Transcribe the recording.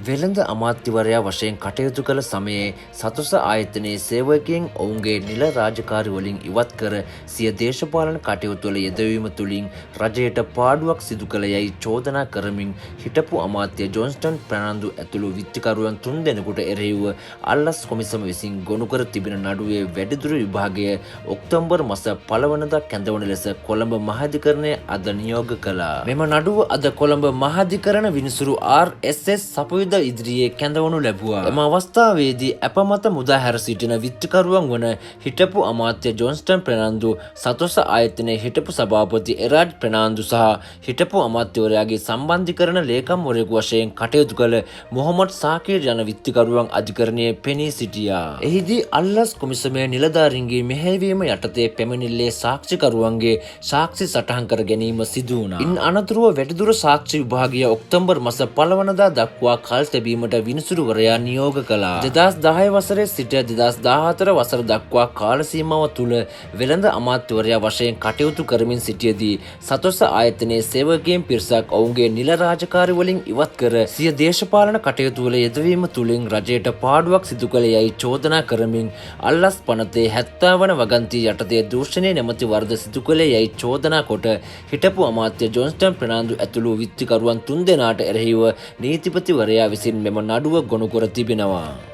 වෙළඳ අමාත්‍යවරයා වශයෙන් කටයුතු කළ සමයේ සතුස ආයතනයේ සේවකයන් ඔවුන්ගේ නිල රාජකාරි වලින් ඉවත් කර සිය දේශපාලන කටයුතු වල යෙදවීම තුළින් රජයට පාඩුවක් සිදු කළ යයි චෝදනා කරමින් හිටපු අමාත්‍ය ජොන්ස්ටන් ප්‍රනාන්දු ඇතුළු විත්තිකරුවන් 3 දෙනෙකුට එරෙහිව අල්ලස් කොමිසම විසින් ගොනු කර තිබෙන නඩුවේ වැඩිදුර විභාගය ඔක්තෝබර් මාස 1 වෙනිදා කැඳවන ලෙස කොළඹ මහාධිකරණය අද නියෝග කළා. මෙම නඩුව අද කොළඹ මහාධිකරණ විනිසුරු RSS සපුවිද ඉදිරියේ කැඳවනු ලැබුවා. එම අවස්ථාවේදී අප මත මුදා හැර සිටින විත්තිකරුවන් වන හිටපු අමාත්‍ය ජොන්ස්ටන් ප්‍රනාන්දු, සතොස ආයතනයේ හිටපු සභාපති එරාඩ් ප්‍රනාන්දු සහ හිටපු අමාත්‍යවරයාගේ සම්බන්ධීකරණ ලේකම්වරයෙකු වශයෙන් කටයුතු කළ මොහොමඩ් සාකීර් යන විත්තිකරුවන් අධිකරණයේ පෙනී සිටියා. එහිදී අල්ලස් කොමිසමේ නිලධාරීන්ගේ මෙහෙයවීම යටතේ පැමිණිල්ලේ සාක්ෂිකරුවන්ගේ සාක්ෂි සටහන් කර ගැනීම සිදු වුණා. ඉන් අනතුරුව වැඩිදුර සාක්ෂි විභාගය ඔක්තෝබර් මාස 1 වෙනිදා දක්වා කල් තැබීමට විනිසුරුවරයා නියෝග කළා. 2010 වසරේ සිට 2014 වසර දක්වා කාල සීමාව තුළ වෙළඳ අමාත්‍යවරයා වශයෙන් කටයුතු කරමින් සිටියදී සතොස ආයතනයේ සේවකයන් පිරිසක් ඔවුන්ගේ නිල රාජකාරි වලින් ඉවත් කර සිය දේශපාලන කටයුතු වල යෙදවීම තුළින් රජයට පාඩුවක් සිදු කළ යයි චෝදනා කරමින් අල්ලස් පනතේ 70 වන වගන්තිය යටතේ දූෂණය නැමැති වරද සිදු කළේ යයි චෝදනා කොට හිටපු අමාත්‍ය ජොන්ස්ටන් ප්‍රනාන්දු ඇතුළු විත්තිකරුවන් 3 දෙනාට එරෙහිව නීතිපතිවරයා විසින් මෙම නඩුව ගොනු කර තිබෙනවා.